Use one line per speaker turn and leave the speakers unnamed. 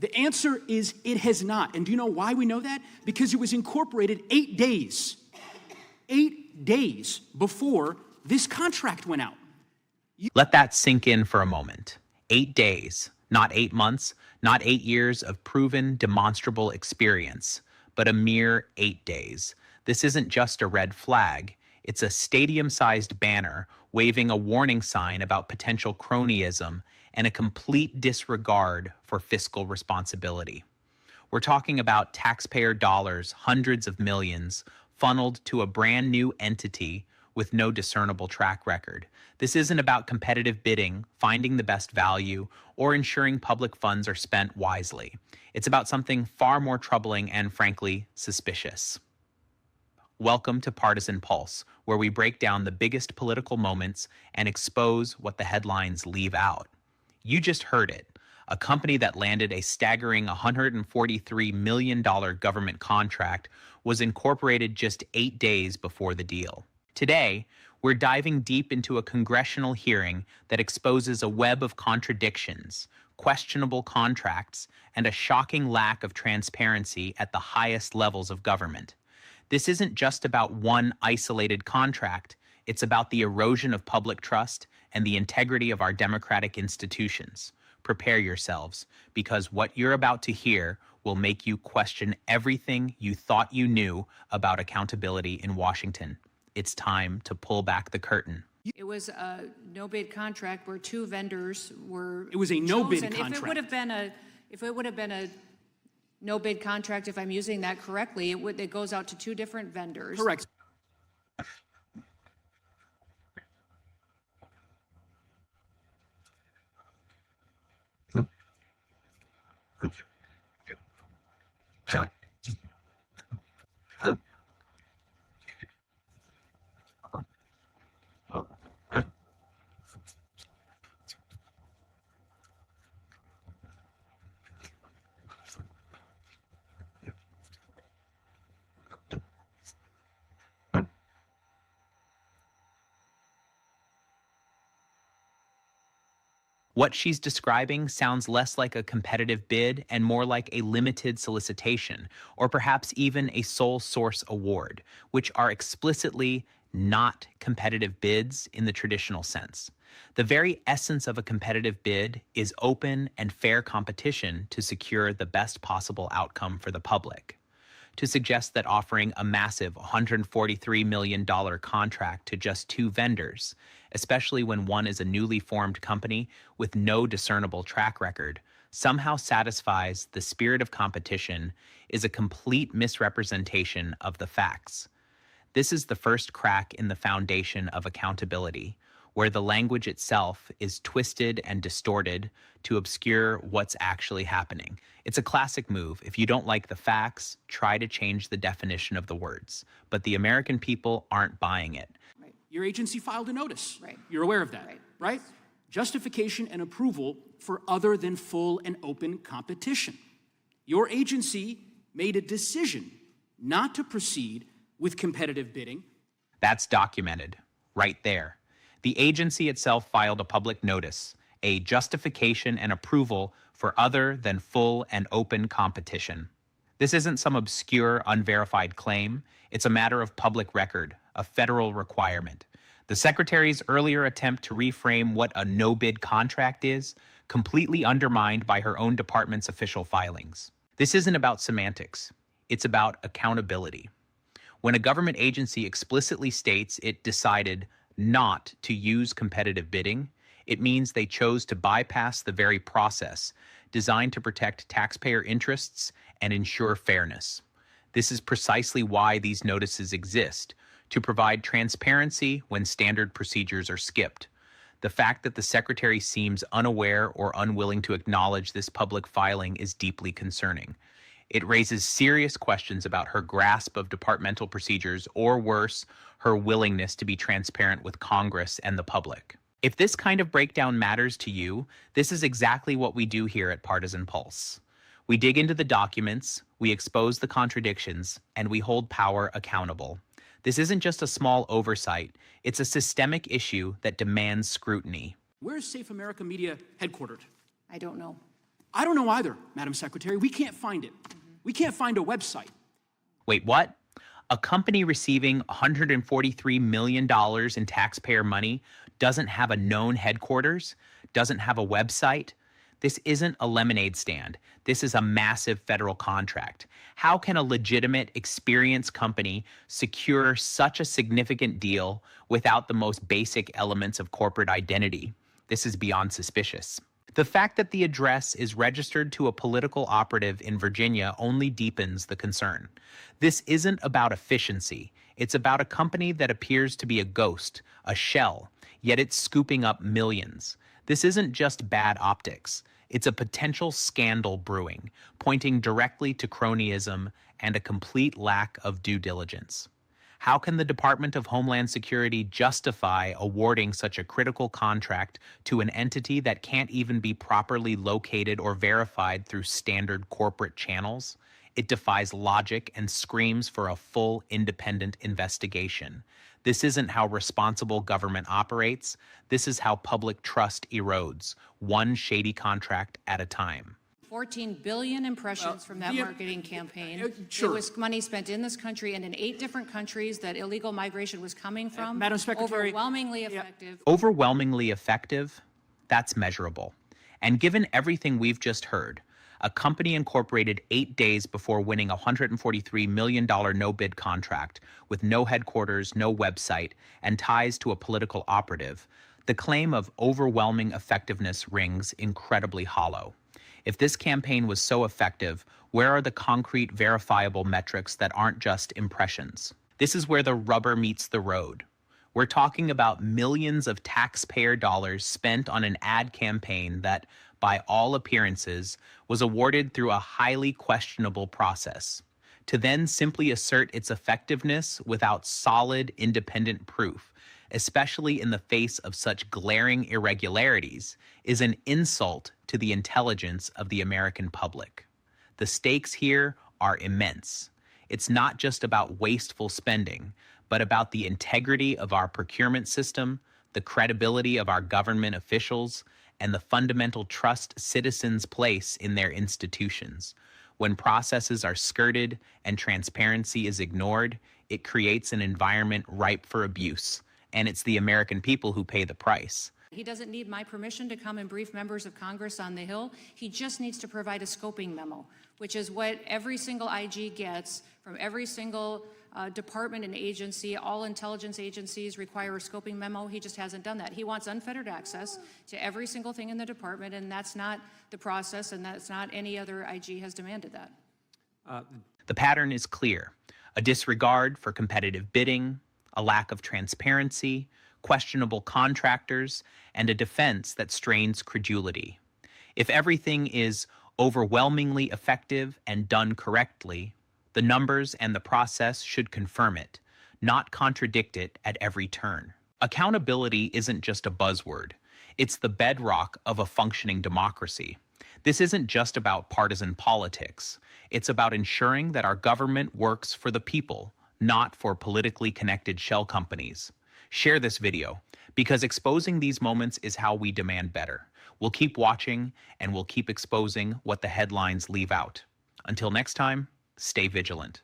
The answer is it has not. And do you know why we know that? Because it was incorporated 8 days before this contract went out.
Let that sink in for a moment. 8 days, not 8 months, not 8 years of proven, demonstrable experience, but a mere 8 days. This isn't just a red flag. It's a stadium-sized banner waving a warning sign about potential cronyism and a complete disregard for fiscal responsibility. We're talking about taxpayer dollars, hundreds of millions, funneled to a brand new entity with no discernible track record. This isn't about competitive bidding, finding the best value, or ensuring public funds are spent wisely. It's about something far more troubling and, frankly, suspicious. Welcome to Partisan Pulse, where we break down the biggest political moments and expose what the headlines leave out. You just heard it. A company that landed a staggering $143 million government contract was incorporated just 8 days before the deal. Today, we're diving deep into a congressional hearing that exposes a web of contradictions, questionable contracts, and a shocking lack of transparency at the highest levels of government. This isn't just about one isolated contract, it's about the erosion of public trust and the integrity of our democratic institutions. Prepare yourselves, because what you're about to hear will make you question everything you thought you knew about accountability in Washington. It's time to pull back the curtain.
It was a no-bid contract where 2 vendors were
It was a no-bid
chosen.
contract.
If it would have been a no-bid contract, if I'm using that correctly, it goes out to 2 different vendors.
Correct.
What she's describing sounds less like a competitive bid and more like a limited solicitation, or perhaps even a sole source award, which are explicitly not competitive bids in the traditional sense. The very essence of a competitive bid is open and fair competition to secure the best possible outcome for the public. To suggest that offering a massive $143 million contract to just 2 vendors, especially when one is a newly formed company with no discernible track record, somehow satisfies the spirit of competition is a complete misrepresentation of the facts. This is the first crack in the foundation of accountability, where the language itself is twisted and distorted to obscure what's actually happening. It's a classic move. If you don't like the facts, try to change the definition of the words. But the American people aren't buying it.
Right. Your agency filed a notice.
Right.
You're aware of that, right?
Yes.
Justification and approval for other than full and open competition. Your agency made a decision not to proceed with competitive bidding.
That's documented right there. The agency itself filed a public notice, a justification and approval for other than full and open competition. This isn't some obscure, unverified claim. It's a matter of public record, a federal requirement. The Secretary's earlier attempt to reframe what a no-bid contract is, completely undermined by her own department's official filings. This isn't about semantics. It's about accountability. When a government agency explicitly states it decided not to use competitive bidding, it means they chose to bypass the very process designed to protect taxpayer interests and ensure fairness. This is precisely why these notices exist, to provide transparency when standard procedures are skipped. The fact that the Secretary seems unaware or unwilling to acknowledge this public filing is deeply concerning. It raises serious questions about her grasp of departmental procedures, or worse, her willingness to be transparent with Congress and the public. If this kind of breakdown matters to you, this is exactly what we do here at Partisan Pulse. We dig into the documents, we expose the contradictions, and we hold power accountable. This isn't just a small oversight, it's a systemic issue that demands scrutiny.
Where is Safe America Media headquartered?
I don't know.
I don't know either, Madam Secretary. We can't find it. We can't find a website.
Wait, what? A company receiving $143 million in taxpayer money doesn't have a known headquarters, doesn't have a website? This isn't a lemonade stand. This is a massive federal contract. How can a legitimate, experienced company secure such a significant deal without the most basic elements of corporate identity? This is beyond suspicious. The fact that the address is registered to a political operative in Virginia only deepens the concern. This isn't about efficiency. It's about a company that appears to be a ghost, a shell, yet it's scooping up millions. This isn't just bad optics. It's a potential scandal brewing, pointing directly to cronyism and a complete lack of due diligence. How can the Department of Homeland Security justify awarding such a critical contract to an entity that can't even be properly located or verified through standard corporate channels? It defies logic and screams for a full independent investigation. This isn't how responsible government operates. This is how public trust erodes, one shady contract at a time.
14 billion impressions from that marketing campaign.
Sure.
It was money spent in this country and in 8 different countries that illegal migration was coming from.
Madam Secretary.
Overwhelmingly effective.
Overwhelmingly effective? That's measurable. And given everything we've just heard, a company incorporated 8 days before winning a $143 million no-bid contract with no headquarters, no website, and ties to a political operative, the claim of overwhelming effectiveness rings incredibly hollow. If this campaign was so effective, where are the concrete, verifiable metrics that aren't just impressions? This is where the rubber meets the road. We're talking about millions of taxpayer dollars spent on an ad campaign that, by all appearances, was awarded through a highly questionable process. To then simply assert its effectiveness without solid, independent proof, especially in the face of such glaring irregularities, is an insult to the intelligence of the American public. The stakes here are immense. It's not just about wasteful spending, but about the integrity of our procurement system, the credibility of our government officials, and the fundamental trust citizens place in their institutions. When processes are skirted and transparency is ignored, it creates an environment ripe for abuse, and it's the American people who pay the price.
He doesn't need my permission to come and brief members of Congress on the Hill. He just needs to provide a scoping memo, which is what every single IG gets from every single department and agency. All intelligence agencies require a scoping memo. He just hasn't done that. He wants unfettered access to every single thing in the department, and that's not the process, and that's not any other IG has demanded that.
The pattern is clear: a disregard for competitive bidding, a lack of transparency, questionable contractors, and a defense that strains credulity. If everything is overwhelmingly effective and done correctly, the numbers and the process should confirm it, not contradict it at every turn. Accountability isn't just a buzzword. It's the bedrock of a functioning democracy. This isn't just about partisan politics. It's about ensuring that our government works for the people, not for politically connected shell companies. Share this video, because exposing these moments is how we demand better. We'll keep watching, and we'll keep exposing what the headlines leave out. Until next time, stay vigilant.